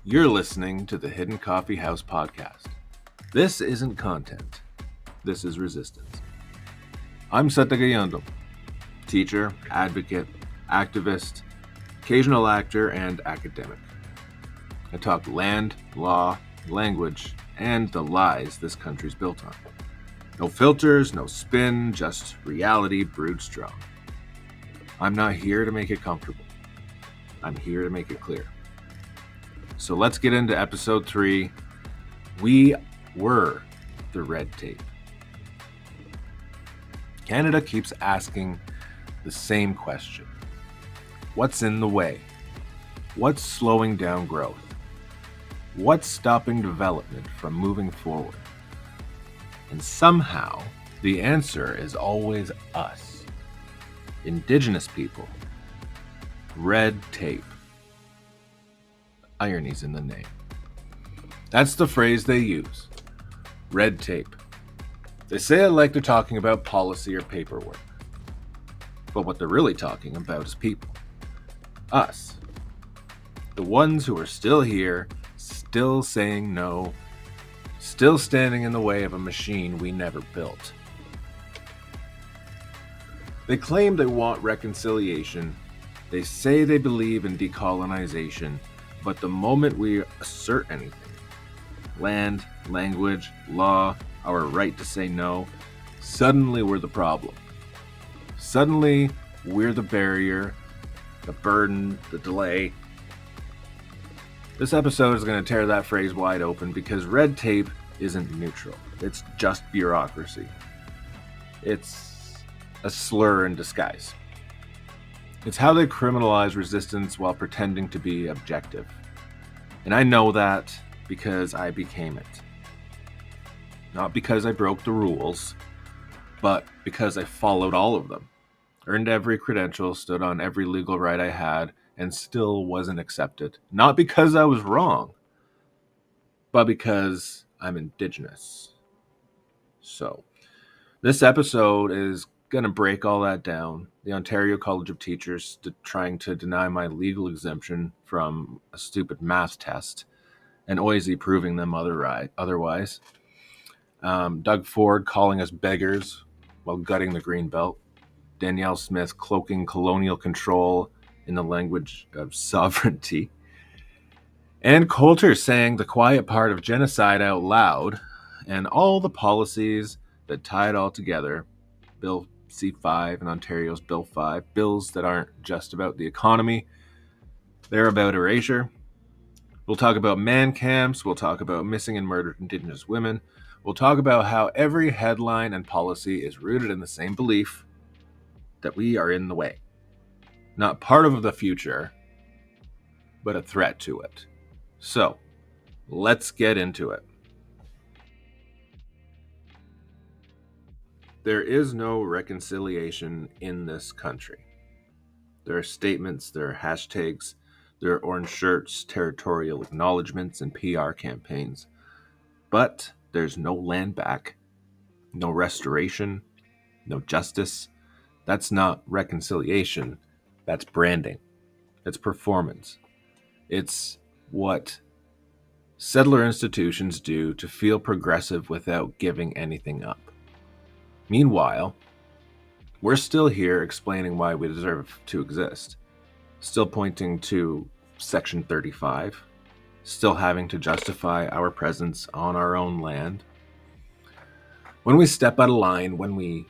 You're listening to the Hidden Coffee House podcast. This isn't content. This is resistance. I'm Satagayandom, teacher, advocate, activist, occasional actor, and academic. I talk land, law, language, and the lies this country's built on. No filters, no spin, just reality brewed strong. I'm not here to make it comfortable. I'm here to make it clear. So let's get into episode 3. We were the red tape. Canada keeps asking the same question. What's in the way? What's slowing down growth? What's stopping development from moving forward? And somehow, the answer is always us. Indigenous people. Red tape. Irony's in the name. That's the phrase they use. Red tape. They say it like they're talking about policy or paperwork. But what they're really talking about is people. Us. The ones who are still here, still saying no, still standing in the way of a machine we never built. They claim they want reconciliation. They say they believe in decolonization. But the moment we assert anything, land, language, law, our right to say no, suddenly we're the problem. Suddenly we're the barrier, the burden, the delay. This episode is going to tear that phrase wide open because red tape isn't neutral. It's just bureaucracy. It's a slur in disguise. It's how they criminalize resistance while pretending to be objective. And I know that because I became it. Not because I broke the rules, but because I followed all of them. Earned every credential, stood on every legal right I had, and still wasn't accepted. Not because I was wrong, but because I'm Indigenous. So, this episode is going to break all that down. The Ontario College of Teachers trying to deny my legal exemption from a stupid math test, and OISE proving them otherwise. Doug Ford calling us beggars while gutting the Greenbelt. Danielle Smith cloaking colonial control in the language of sovereignty. And Coulter saying the quiet part of genocide out loud, and all the policies that tie it all together. Bill C5 and Ontario's Bill 5, bills that aren't just about the economy, they're about erasure. We'll talk about man camps, we'll talk about missing and murdered Indigenous women, we'll talk about how every headline and policy is rooted in the same belief that we are in the way. Not part of the future, but a threat to it. So, let's get into it. There is no reconciliation in this country. There are statements, there are hashtags, there are orange shirts, territorial acknowledgements, and PR campaigns. But there's no land back, no restoration, no justice. That's not reconciliation. That's branding. It's performance. It's what settler institutions do to feel progressive without giving anything up. Meanwhile, we're still here explaining why we deserve to exist. Still pointing to Section 35. Still having to justify our presence on our own land. When we step out of line, when we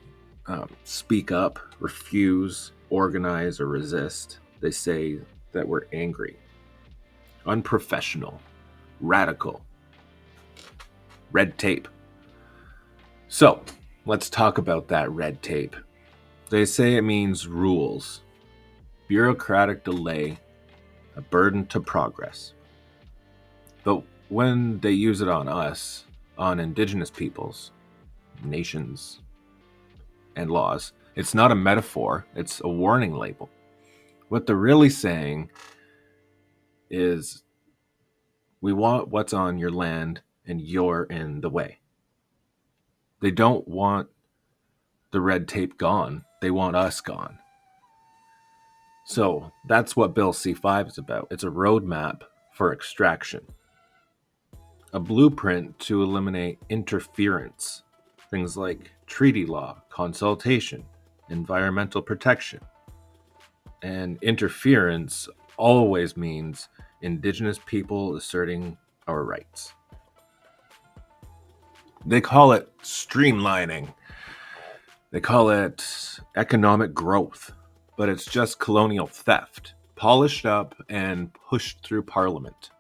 speak up, refuse, organize, or resist, they say that we're angry, unprofessional, radical, red tape. So, let's talk about that red tape. They say it means rules, bureaucratic delay, a burden to progress. But when they use it on us, on Indigenous peoples, nations, and laws, it's not a metaphor, it's a warning label. What they're really saying is, we want what's on your land and you're in the way. They don't want the red tape gone. They want us gone. So that's what Bill C5 is about. It's a roadmap for extraction, a blueprint to eliminate interference, things like treaty law, consultation, environmental protection. And interference always means Indigenous people asserting our rights. They call it streamlining. They call it economic growth, but it's just colonial theft, polished up and pushed through Parliament.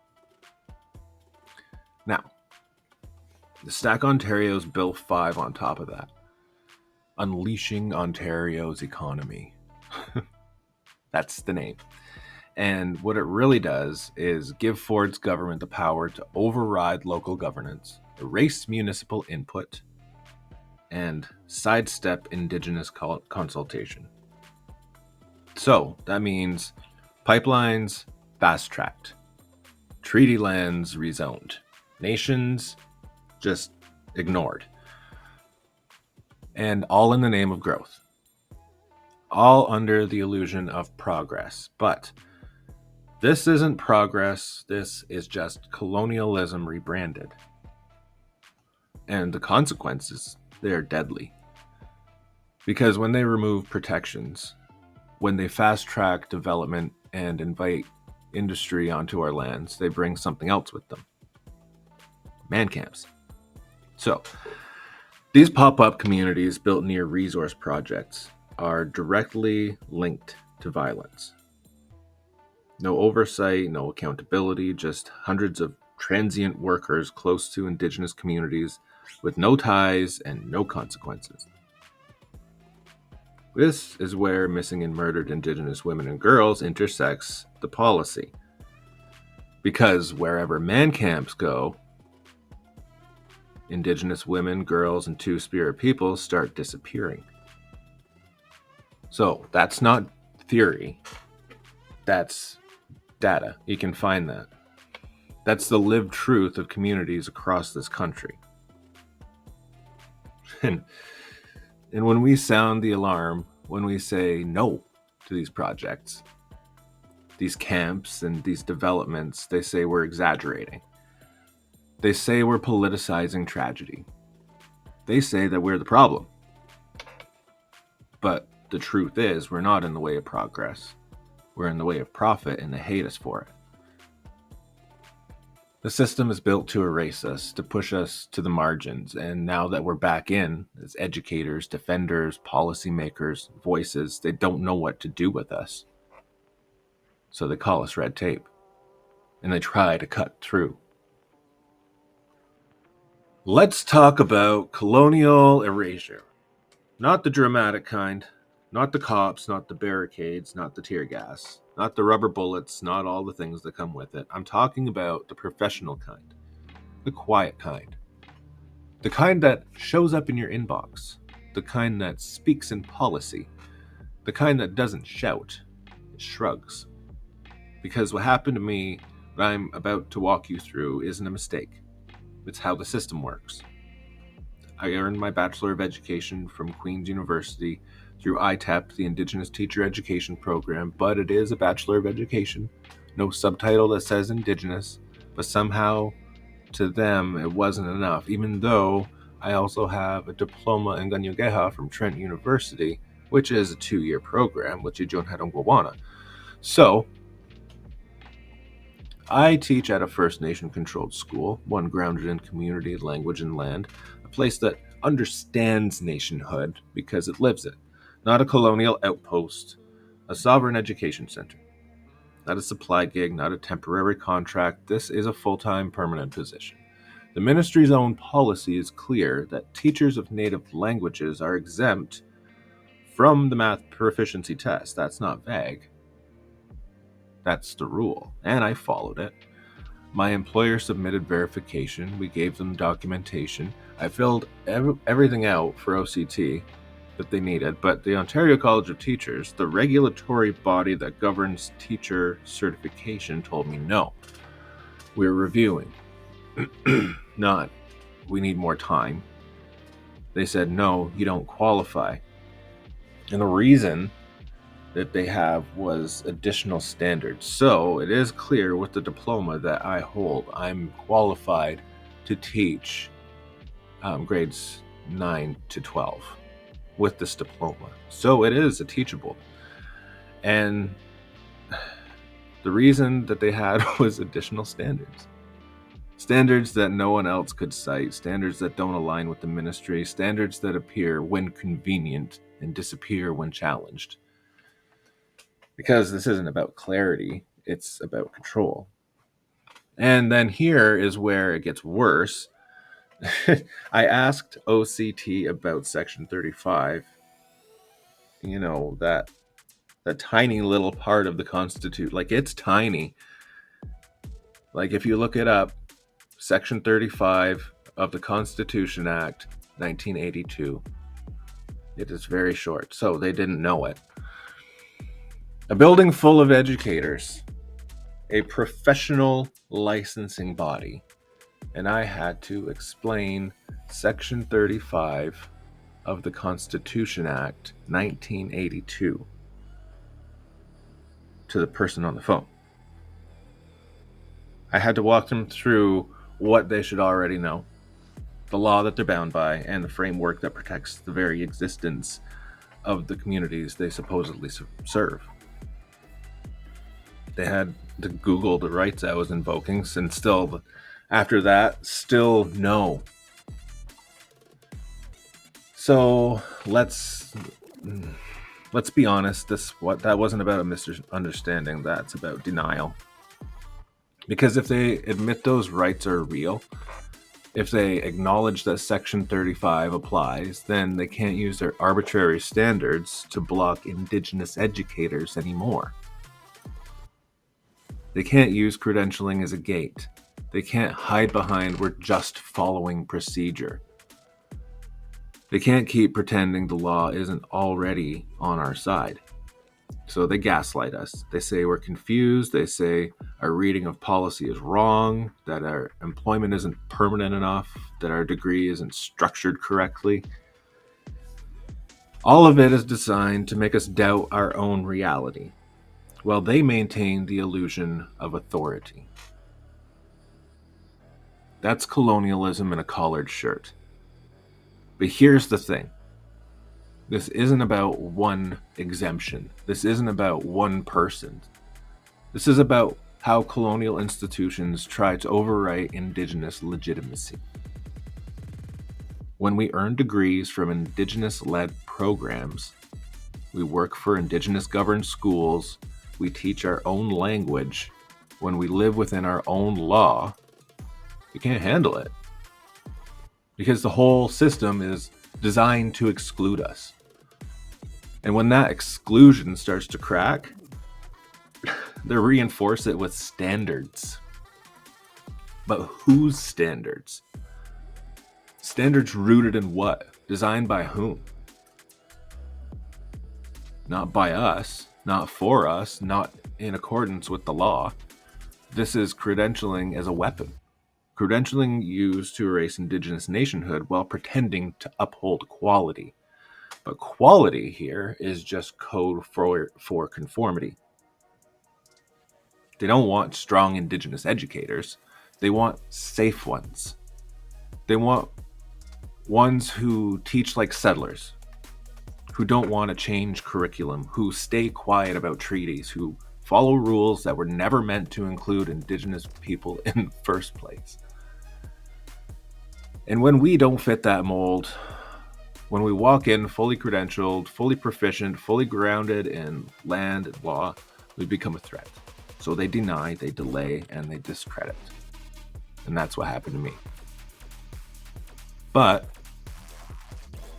Now, the Stack Ontario's Bill 5 on top of that. Unleashing Ontario's economy. That's the name. And what it really does is give Ford's government the power to override local governance, erase municipal input, and sidestep Indigenous consultation. So that means pipelines fast-tracked, treaty lands rezoned, nations just ignored, and all in the name of growth. All under the illusion of progress. But this isn't progress, this is just colonialism rebranded. And the consequences, they're deadly. Because when they remove protections, when they fast-track development and invite industry onto our lands, they bring something else with them. Man camps. So, these pop-up communities built near resource projects are directly linked to violence. No oversight, no accountability, just hundreds of transient workers close to Indigenous communities with no ties and no consequences. This is where missing and murdered Indigenous women and girls intersects the policy. Because wherever man camps go, Indigenous women, girls, and Two-Spirit peoples start disappearing. So that's not theory. That's data. You can find that. That's the lived truth of communities across this country. And when we sound the alarm, when we say no to these projects, these camps and these developments, they say we're exaggerating. They say we're politicizing tragedy. They say that we're the problem. But the truth is, we're not in the way of progress. We're in the way of profit, and they hate us for it. The system is built to erase us, to push us to the margins, and now that we're back in, as educators, defenders, policymakers, voices, they don't know what to do with us. So they call us red tape, and they try to cut through. Let's talk about colonial erasure. Not the dramatic kind, not the cops, not the barricades, not the tear gas, not the rubber bullets, not all the things that come with it. I'm talking about the professional kind, the quiet kind, the kind that shows up in your inbox, the kind that speaks in policy, the kind that doesn't shout, it shrugs. Because what happened to me, what I'm about to walk you through, isn't a mistake. It's how the system works. I earned my Bachelor of Education from Queen's University through ITEP, the Indigenous Teacher Education Program, but it is a Bachelor of Education. No subtitle that says Indigenous, but somehow to them it wasn't enough, even though I also have a diploma in Ganyogeha from Trent University, which is a 2-year program, which is John Hadongwawana. So, I teach at a First Nation controlled school, one grounded in community, language, and land, a place that understands nationhood because it lives it. Not a colonial outpost, a sovereign education center. Not a supply gig, not a temporary contract. This is a full-time permanent position. The ministry's own policy is clear that teachers of native languages are exempt from the math proficiency test. That's not vague. That's the rule, and I followed it. My employer submitted verification. We gave them documentation. I filled everything out for OCT that they needed, but the Ontario College of Teachers, the regulatory body that governs teacher certification, told me no. We're reviewing. Not, we need more time. They said, no, you don't qualify. And the reason that they have was additional standards. So it is clear with the diploma that I hold, I'm qualified to teach grades 9 to 12 with this diploma. So it is a teachable. And the reason that they had was additional standards. Standards that no one else could cite, standards that don't align with the ministry, standards that appear when convenient and disappear when challenged. Because this isn't about clarity, it's about control. And then here is where it gets worse. I asked OCT about Section 35, that tiny little part of the Constitution. Like, it's tiny. Like, if you look it up, Section 35 of the Constitution Act, 1982. It is very short, so they didn't know it. A building full of educators, a professional licensing body, and I had to explain Section 35 of the Constitution Act, 1982, to the person on the phone. I had to walk them through what they should already know, the law that they're bound by, and the framework that protects the very existence of the communities they supposedly serve. They had to Google the rights I was invoking, and still, after that, still no. So let's be honest. That wasn't about a misunderstanding. That's about denial. Because if they admit those rights are real, if they acknowledge that Section 35 applies, then they can't use their arbitrary standards to block Indigenous educators anymore. They can't use credentialing as a gate. They can't hide behind "we're just following procedure." They can't keep pretending the law isn't already on our side. So they gaslight us. They say we're confused. They say our reading of policy is wrong, that our employment isn't permanent enough, that our degree isn't structured correctly. All of it is designed to make us doubt our own reality, while they maintain the illusion of authority. That's colonialism in a collared shirt. But here's the thing. This isn't about one exemption. This isn't about one person. This is about how colonial institutions try to overwrite Indigenous legitimacy. When we earn degrees from Indigenous-led programs, we work for Indigenous-governed schools, we teach our own language, when we live within our own law, we can't handle it. Because the whole system is designed to exclude us. And when that exclusion starts to crack, they reinforce it with standards. But whose standards? Standards rooted in what? Designed by whom? Not by us, not for us, not in accordance with the law. This is credentialing as a weapon. Credentialing used to erase Indigenous nationhood while pretending to uphold quality. But quality here is just code for conformity. They don't want strong Indigenous educators. They want safe ones. They want ones who teach like settlers, who don't want to change curriculum, who stay quiet about treaties, who follow rules that were never meant to include Indigenous people in the first place. And when we don't fit that mold, when we walk in fully credentialed, fully proficient, fully grounded in land and law, we become a threat. So they deny, they delay, and they discredit. And that's what happened to me. But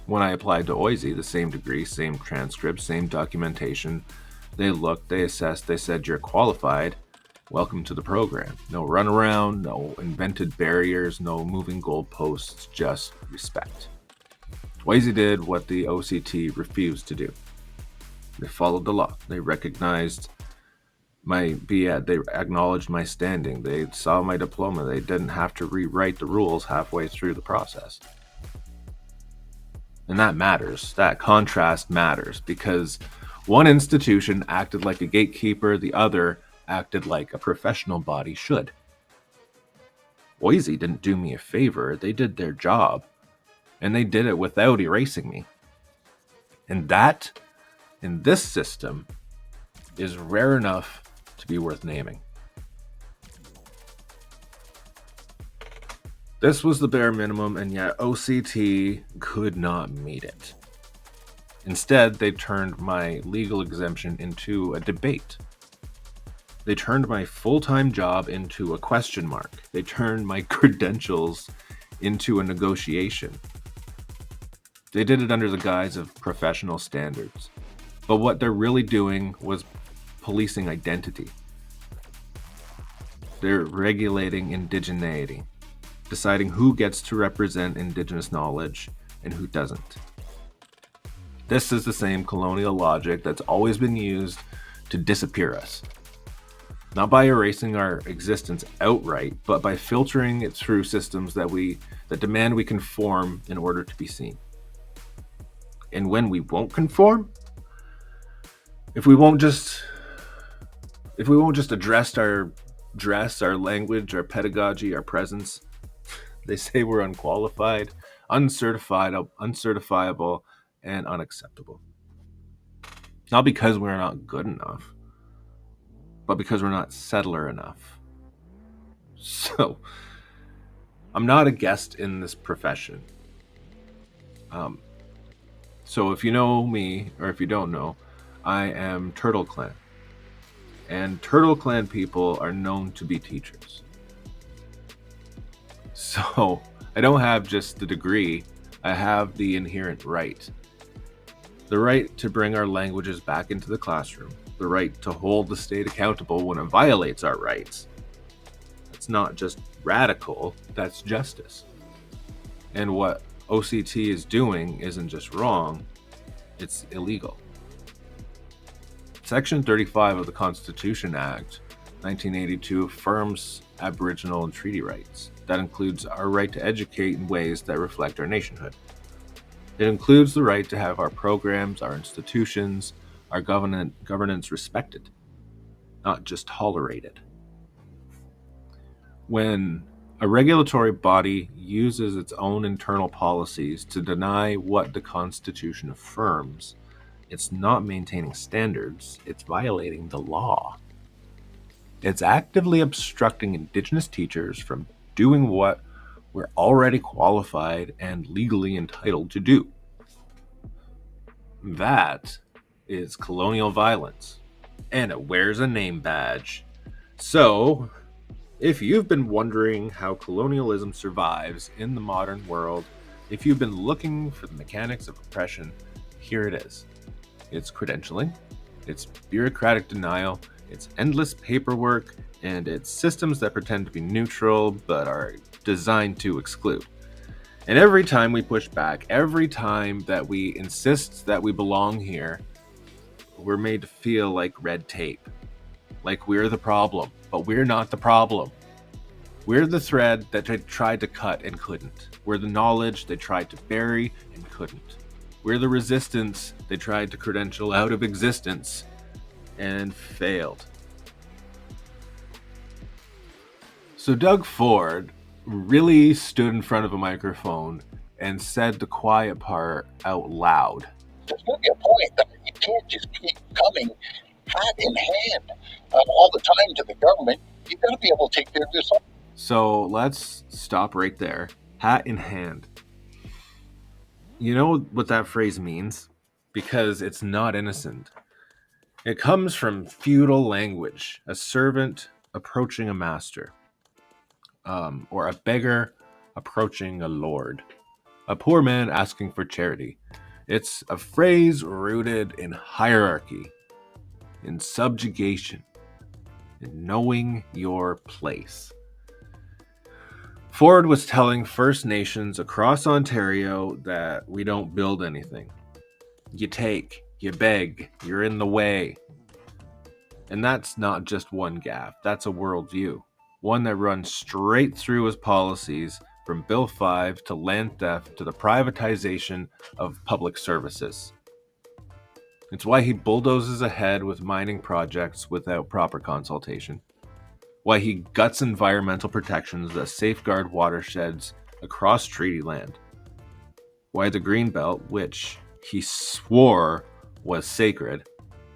when I applied to OISE, the same degree, same transcript, same documentation, they looked, they assessed, they said, "You're qualified. Welcome to the program." No runaround, no invented barriers, no moving goalposts, just respect. OISE did what the OCT refused to do. They followed the law. They recognized my BEd. They acknowledged my standing. They saw my diploma. They didn't have to rewrite the rules halfway through the process. And that matters. That contrast matters, because One institution acted like a gatekeeper, the other acted like a professional body should. OISE didn't do me a favor, they did their job, and they did it without erasing me. And that, in this system, is rare enough to be worth naming. This was the bare minimum, and yet OCT could not meet it. Instead, they turned my legal exemption into a debate. They turned my full-time job into a question mark. They turned my credentials into a negotiation. They did it under the guise of professional standards. But what they're really doing was policing identity. They're regulating indigeneity, deciding who gets to represent Indigenous knowledge and who doesn't. This is the same colonial logic that's always been used to disappear us. Not by erasing our existence outright, but by filtering it through systems that demand we conform in order to be seen. And when we won't conform, if we won't just address our dress, our language, our pedagogy, our presence, they say we're unqualified, uncertifiable, and unacceptable. Not because we're not good enough, but because we're not settler enough. So, I'm not a guest in this profession. So if you know me, or if you don't know, I am Turtle Clan. And Turtle Clan people are known to be teachers. So, I don't have just the degree, I have the inherent right. The right to bring our languages back into the classroom. The right to hold the state accountable when it violates our rights. It's not just radical, that's justice. And what OCT is doing isn't just wrong, it's illegal. Section 35 of the Constitution Act, 1982, affirms Aboriginal and treaty rights. That includes our right to educate in ways that reflect our nationhood. It includes the right to have our programs, our institutions, our governance respected, not just tolerated. When a regulatory body uses its own internal policies to deny what the Constitution affirms, it's not maintaining standards, it's violating the law. It's actively obstructing Indigenous teachers from doing what we're already qualified and legally entitled to do. That is colonial violence, and it wears a name badge. So, if you've been wondering how colonialism survives in the modern world, if you've been looking for the mechanics of oppression, here it is. It's credentialing, it's bureaucratic denial, it's endless paperwork, and it's systems that pretend to be neutral but are designed to exclude. And every time we push back, every time that we insist that we belong here, we're made to feel like red tape. Like we're the problem, but we're not the problem. We're the thread that they tried to cut and couldn't. We're the knowledge they tried to bury and couldn't. We're the resistance they tried to credential out of existence and failed. So Doug Ford really stood in front of a microphone and said the quiet part out loud. There's going to be a point that you can't just keep coming hat in hand all the time to the government. You've got to be able to take care of yourself. So let's stop right there. Hat in hand. You know what that phrase means? Because it's not innocent. It comes from feudal language, a servant approaching a master, or a beggar approaching a lord, a poor man asking for charity. It's a phrase rooted in hierarchy, in subjugation, in knowing your place. Ford was telling First Nations across Ontario that we don't build anything. You take, you beg, you're in the way. And that's not just one gaffe, that's a worldview. One that runs straight through his policies, from Bill 5 to land theft to the privatization of public services. It's why he bulldozes ahead with mining projects without proper consultation. Why he guts environmental protections that safeguard watersheds across treaty land. Why the Greenbelt, which he swore was sacred,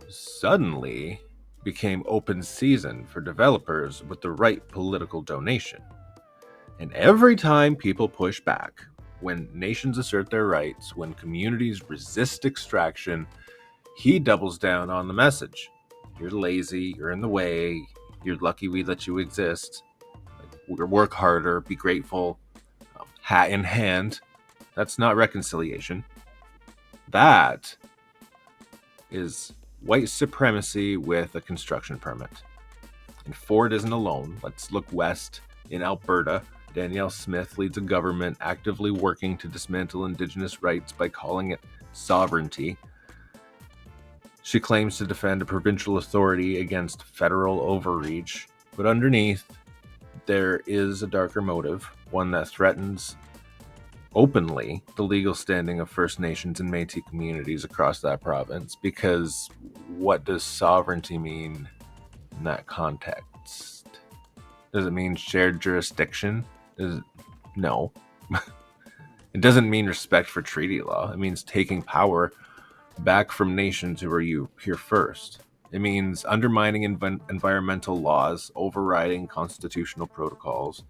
suddenly became open season for developers with the right political donation. And every time people push back, when nations assert their rights, when communities resist extraction, he doubles down on the message. You're lazy, you're in the way, you're lucky we let you exist. Work harder, be grateful, hat in hand. That's not reconciliation. That is white supremacy with a construction permit. And Ford isn't alone. Let's look west. In Alberta, Danielle Smith leads a government actively working to dismantle Indigenous rights by calling it sovereignty. She claims to defend a provincial authority against federal overreach, but underneath, there is a darker motive, one that threatens openly the legal standing of First Nations and Métis communities across that province. Because what does sovereignty mean in that context? Does it mean shared jurisdiction? No. It doesn't mean respect for treaty law. It means taking power back from nations who are here first. It means undermining environmental laws, overriding constitutional protocols,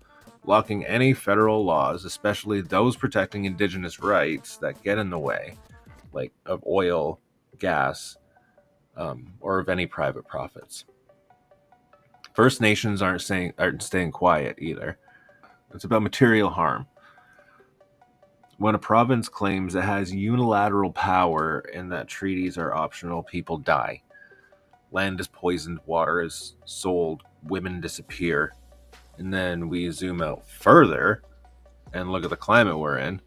blocking any federal laws, especially those protecting Indigenous rights that get in the way, like of oil, gas, or of any private profits. First Nations aren't staying quiet either. It's about material harm. When a province claims it has unilateral power and that treaties are optional, people die. Land is poisoned, water is sold, women disappear. And then we zoom out further and look at the climate we're in.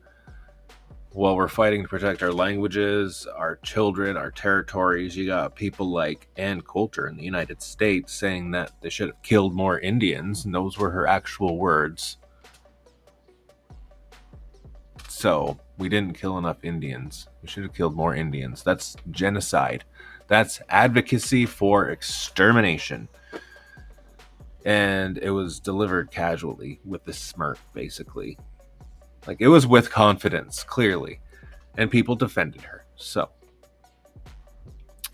While we're fighting to protect our languages, our children, our territories, you got people like Ann Coulter in the United States saying that they should have killed more Indians, and those were her actual words. So, we didn't kill enough Indians. We should have killed more Indians. That's genocide. That's advocacy for extermination. And it was delivered casually with a smirk, basically. Like, it was with confidence, clearly. And people defended her. So,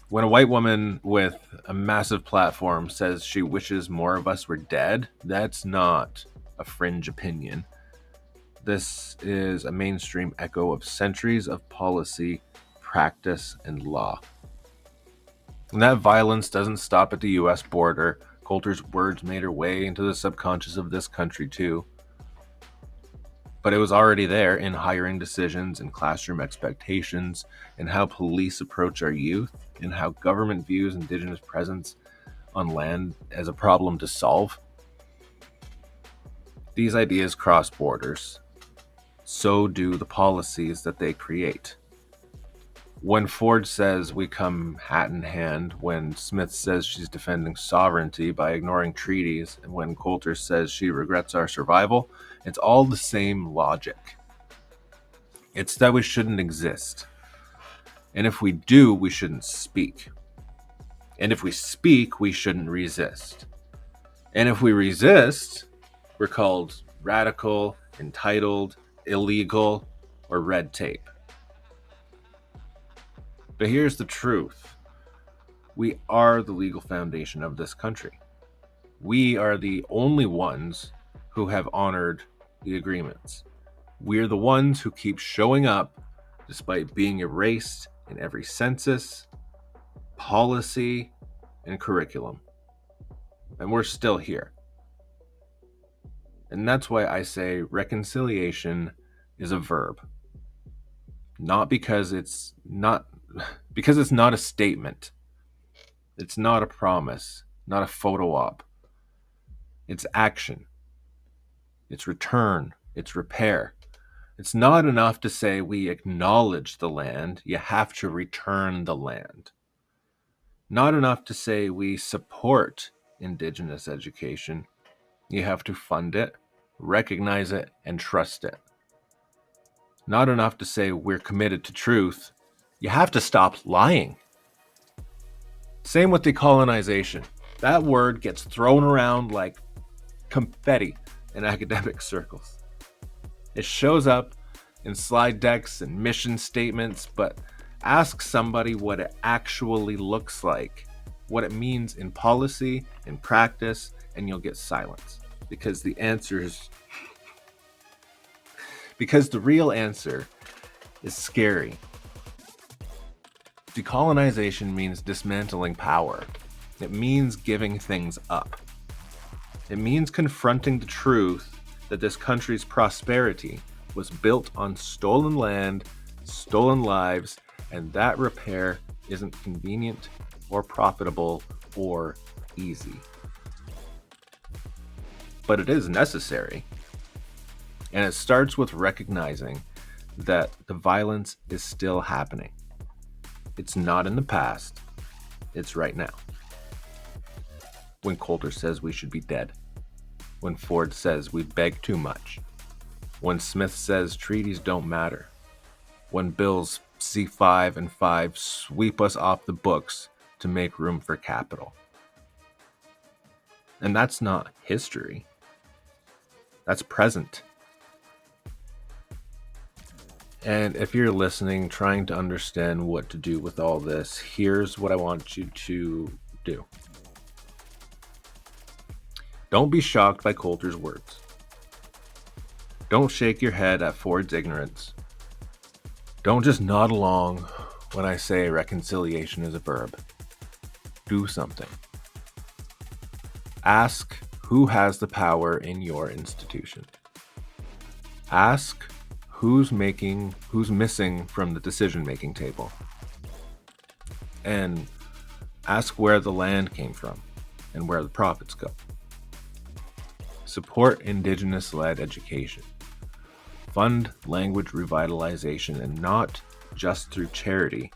when a white woman with a massive platform says she wishes more of us were dead, that's not a fringe opinion. This is a mainstream echo of centuries of policy, practice, and law. And that violence doesn't stop at the US border. Coulter's words made her way into the subconscious of this country too. But it was already there in hiring decisions and classroom expectations, and how police approach our youth, and how government views Indigenous presence on land as a problem to solve. These ideas cross borders. So do the policies that they create. When Ford says we come hat in hand, when Smith says she's defending sovereignty by ignoring treaties, and when Coulter says she regrets our survival, it's all the same logic. It's that we shouldn't exist. And if we do, we shouldn't speak. And if we speak, we shouldn't resist. And if we resist, we're called radical, entitled, illegal, or red tape. But here's the truth. We are the legal foundation of this country. We are the only ones who have honored the agreements. We're the ones who keep showing up despite being erased in every census, policy, and curriculum. And we're still here. And that's why I say reconciliation is a verb. Not because it's not a statement. It's not a promise, not a photo op. It's action. It's return. It's repair. It's not enough to say we acknowledge the land. You have to return the land. Not enough to say we support Indigenous education. You have to fund it, recognize it, and trust it. Not enough to say we're committed to truth. You have to stop lying. Same with decolonization. That word gets thrown around like confetti in academic circles. It shows up in slide decks and mission statements, but ask somebody what it actually looks like, what it means in policy, in practice, and you'll get silence. Because the real answer is scary. Decolonization means dismantling power. It means giving things up. It means confronting the truth that this country's prosperity was built on stolen land, stolen lives, and that repair isn't convenient or profitable or easy. But it is necessary. And it starts with recognizing that the violence is still happening. It's not in the past, it's right now. When Coulter says we should be dead. When Ford says we beg too much. When Smith says treaties don't matter. When bills C5 and 5 sweep us off the books to make room for capital. And that's not history. That's present. And if you're listening, trying to understand what to do with all this, here's what I want you to do. Don't be shocked by Coulter's words. Don't shake your head at Ford's ignorance. Don't just nod along when I say reconciliation is a verb. Do something. Ask who has the power in your institution. Ask who's missing from the decision-making table. And ask where the land came from and where the profits go. Support Indigenous-led education. Fund language revitalization, and not just through charity,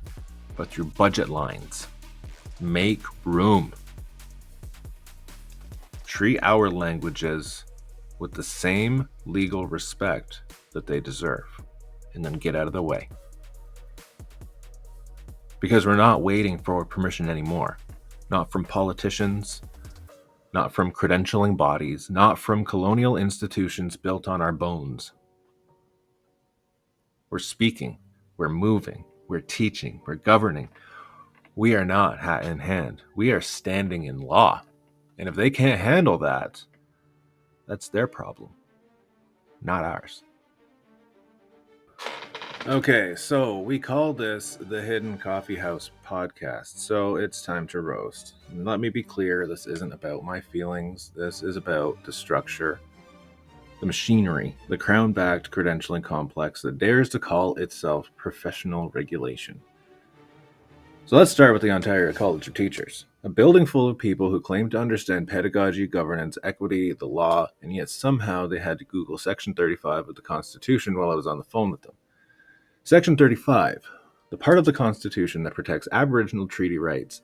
but through budget lines. Make room. Treat our languages with the same legal respect that they deserve, and then get out of the way. Because we're not waiting for permission anymore. Not from politicians, not from credentialing bodies, not from colonial institutions built on our bones. We're speaking, we're moving, we're teaching, we're governing. We are not hat in hand. We are standing in law. And if they can't handle that, that's their problem, not ours. Okay, so we call this the Hidden Coffee House Podcast, so it's time to roast. And let me be clear, this isn't about my feelings. This is about the structure, the machinery, the crown-backed credentialing complex that dares to call itself professional regulation. So let's start with the Ontario College of Teachers, a building full of people who claim to understand pedagogy, governance, equity, the law, and yet somehow they had to Google Section 35 of the Constitution while I was on the phone with them. Section 35, the part of the Constitution that protects Aboriginal treaty rights,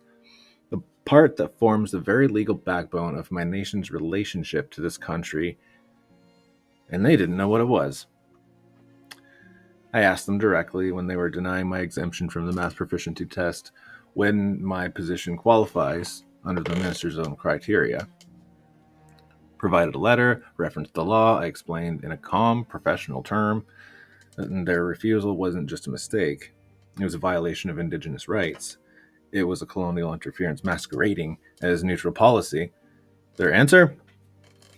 the part that forms the very legal backbone of my nation's relationship to this country, and they didn't know what it was. I asked them directly when they were denying my exemption from the math proficiency test when my position qualifies under the minister's own criteria. Provided a letter, referenced the law, I explained in a calm, professional term that their refusal wasn't just a mistake. It was a violation of Indigenous rights. It was a colonial interference masquerading as neutral policy. Their answer?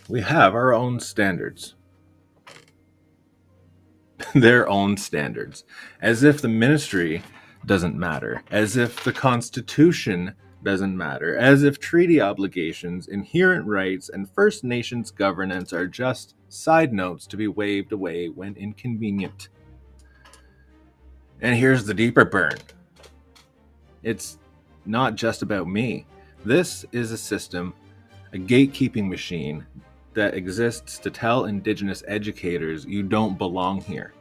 We have our own standards. Their own standards. As if the ministry doesn't matter. As if the Constitution doesn't matter. As if treaty obligations, inherent rights, and First Nations governance are just side notes to be waved away when inconvenient. And here's the deeper burn. It's not just about me. This is a system, a gatekeeping machine that exists to tell Indigenous educators you don't belong here.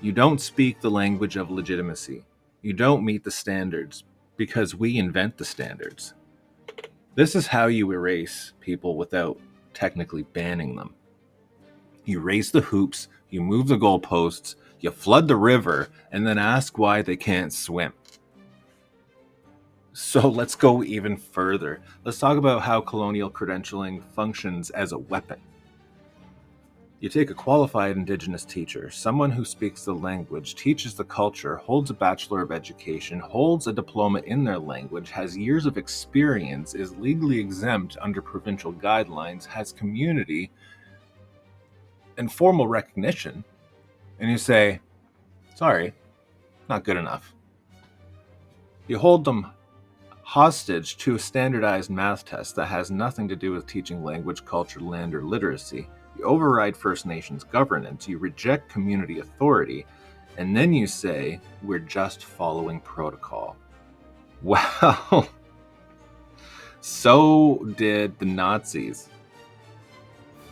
You don't speak the language of legitimacy. You don't meet the standards because we invent the standards. This is how you erase people without technically banning them. You raise the hoops, you move the goalposts, you flood the river, and then ask why they can't swim. So let's go even further. Let's talk about how colonial credentialing functions as a weapon. You take a qualified Indigenous teacher, someone who speaks the language, teaches the culture, holds a Bachelor of Education, holds a diploma in their language, has years of experience, is legally exempt under provincial guidelines, has community and formal recognition, and you say, sorry, not good enough. You hold them hostage to a standardized math test that has nothing to do with teaching language, culture, land, or literacy. You override First Nations governance, you reject community authority, and then you say, we're just following protocol. Well, so did the Nazis.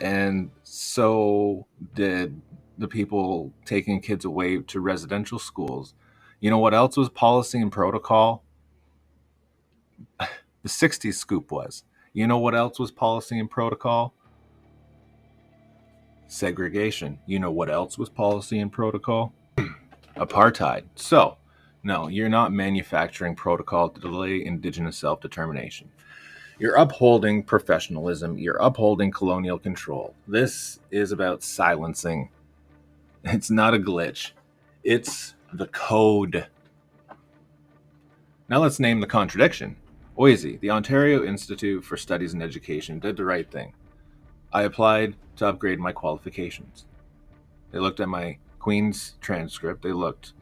And so did the people taking kids away to residential schools. You know what else was policy and protocol? The 60s scoop was. You know what else was policy and protocol? Segregation. You know what else was policy and protocol? Apartheid. So, no, you're not manufacturing protocol to delay Indigenous self-determination. You're upholding professionalism. You're upholding colonial control. This is about silencing. It's not a glitch. It's the code. Now let's name the contradiction. OISE, the Ontario Institute for Studies in Education, did the right thing. I applied to upgrade my qualifications. They looked at my Queen's transcript. They looked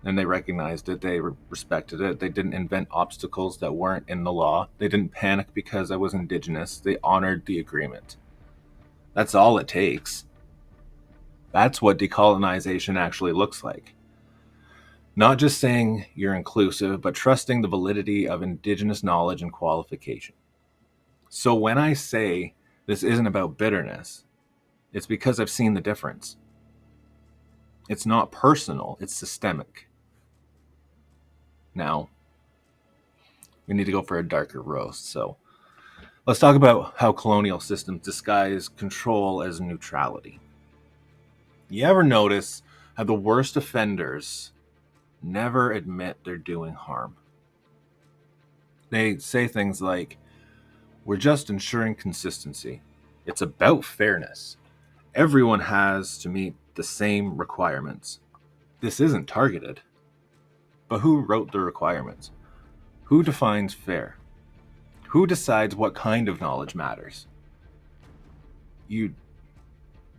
and they recognized it. They respected it. They didn't invent obstacles that weren't in the law. They didn't panic because I was Indigenous. They honored the agreement. That's all it takes. That's what decolonization actually looks like. Not just saying you're inclusive, but trusting the validity of Indigenous knowledge and qualification. So when I say this isn't about bitterness, it's because I've seen the difference. It's not personal, it's systemic. Now, we need to go for a darker roast. So let's talk about how colonial systems disguise control as neutrality. You ever notice how the worst offenders never admit they're doing harm? They say things like, we're just ensuring consistency. It's about fairness. Everyone has to meet the same requirements. This isn't targeted. But who wrote the requirements? Who defines fair? Who decides what kind of knowledge matters? You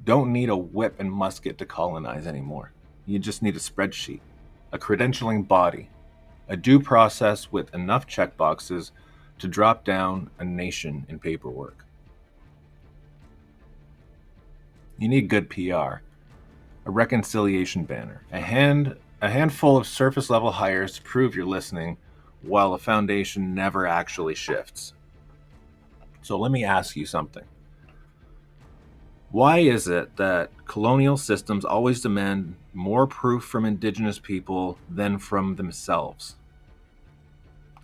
don't need a whip and musket to colonize anymore. You just need a spreadsheet, a credentialing body, a due process with enough checkboxes to drop down a nation in paperwork. You need good PR, a reconciliation banner, a handful of surface level hires to prove you're listening while the foundation never actually shifts. So let me ask you something. Why is it that colonial systems always demand more proof from Indigenous people than from themselves?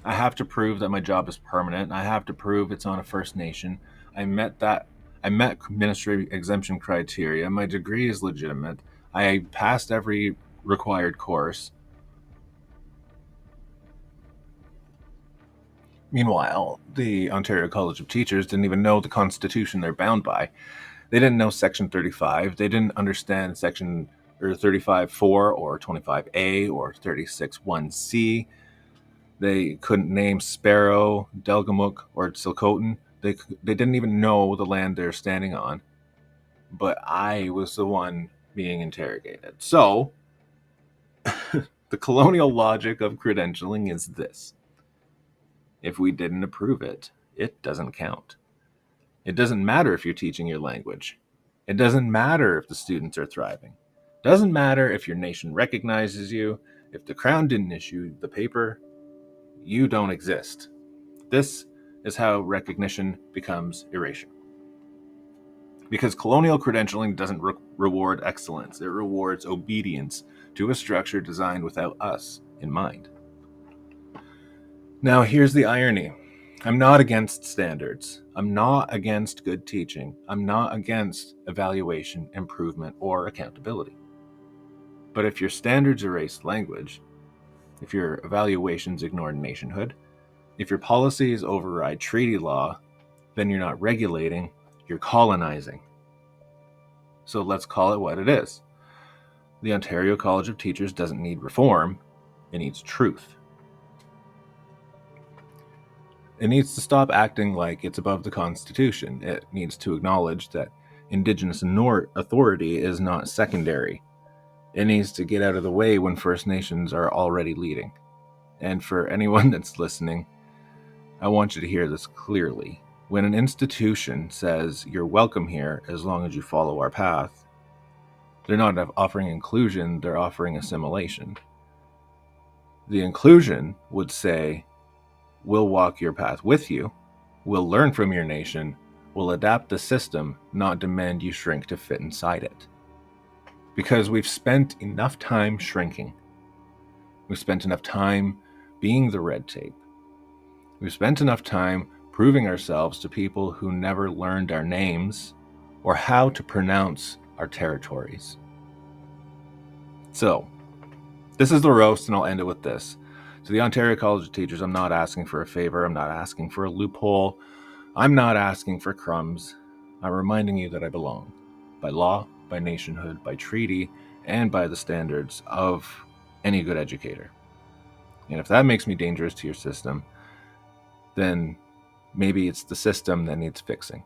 I have to prove that my job is permanent. I have to prove it's on a First Nation. I met ministry exemption criteria. My degree is legitimate. I passed every required course. Meanwhile, the Ontario College of Teachers didn't even know the Constitution they're bound by. They didn't know Section 35. They didn't understand Section 35.4 or 25A or 36.1C. They couldn't name Sparrow, Delgamuuk, or Silcotin. They didn't even know the land they're standing on. But I was the one being interrogated. So, the colonial logic of credentialing is this. If we didn't approve it, it doesn't count. It doesn't matter if you're teaching your language. It doesn't matter if the students are thriving. It doesn't matter if your nation recognizes you. If the Crown didn't issue the paper, you don't exist. This is how recognition becomes erasure. Because colonial credentialing doesn't reward excellence, it rewards obedience to a structure designed without us in mind. Now, here's the irony. I'm not against standards. I'm not against good teaching. I'm not against evaluation, improvement, or accountability. But if your standards erase language, if your evaluations ignore nationhood, If your policies override treaty law, then you're not regulating, you're colonizing. So let's call it what it is. The Ontario College of Teachers doesn't need reform, it needs truth. It needs to stop acting like it's above the Constitution. It needs to acknowledge that Indigenous authority is not secondary. It needs to get out of the way when First Nations are already leading. And for anyone that's listening, I want you to hear this clearly. When an institution says you're welcome here as long as you follow our path, they're not offering inclusion, they're offering assimilation. The inclusion would say, we'll walk your path with you, we'll learn from your nation, we'll adapt the system, not demand you shrink to fit inside it. Because we've spent enough time shrinking. We've spent enough time being the red tape. We've spent enough time proving ourselves to people who never learned our names or how to pronounce our territories. So, this is the roast, and I'll end it with this. To the Ontario College of Teachers, I'm not asking for a favor. I'm not asking for a loophole. I'm not asking for crumbs. I'm reminding you that I belong. By law, by nationhood, by treaty, and by the standards of any good educator. And if that makes me dangerous to your system, then maybe it's the system that needs fixing.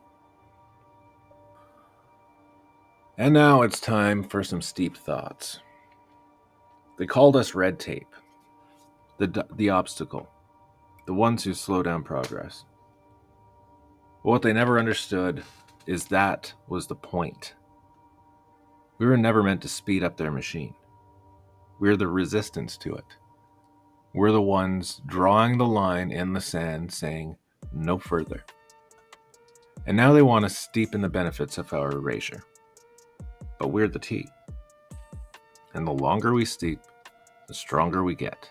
And now it's time for some steep thoughts. They called us red tape, the obstacle, the ones who slow down progress. But what they never understood is that was the point. We were never meant to speed up their machine. We're the resistance to it. We're the ones drawing the line in the sand saying, no further. And now they want to steepen the benefits of our erasure. But we're the tea. And the longer we steep, the stronger we get.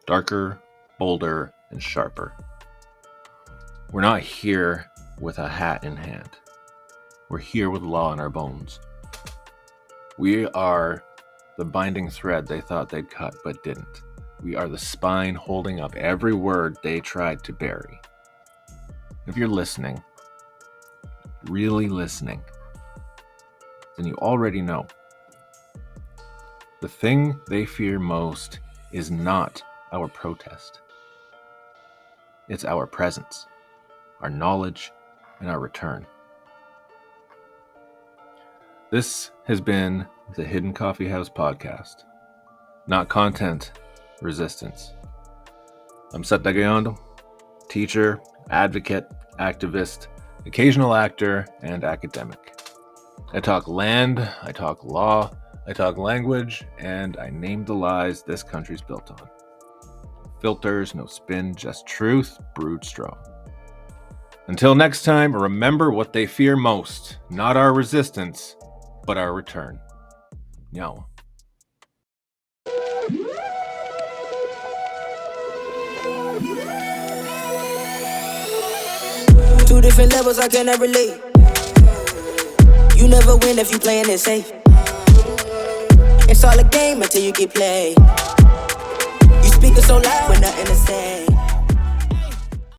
Darker, bolder, and sharper. We're not here with a hat in hand. We're here with law in our bones. We are the binding thread they thought they'd cut but didn't. We are the spine holding up every word they tried to bury. If you're listening, really listening, then you already know. The thing they fear most is not our protest. It's our presence, our knowledge, and our return. This has been the Hidden Coffee House podcast. Not content, resistance. I'm Seth Dagayondo, teacher, advocate, activist, occasional actor, and academic. I talk land, I talk law, I talk language, and I name the lies this country's built on. Filters, no spin, just truth, brewed strong. Until next time, remember what they fear most, not our resistance, but our return. Nyawa. Two different levels, I cannot relate. You never win if you playing it safe. It's all a game until you get played. You speaking so loud with nothing to say.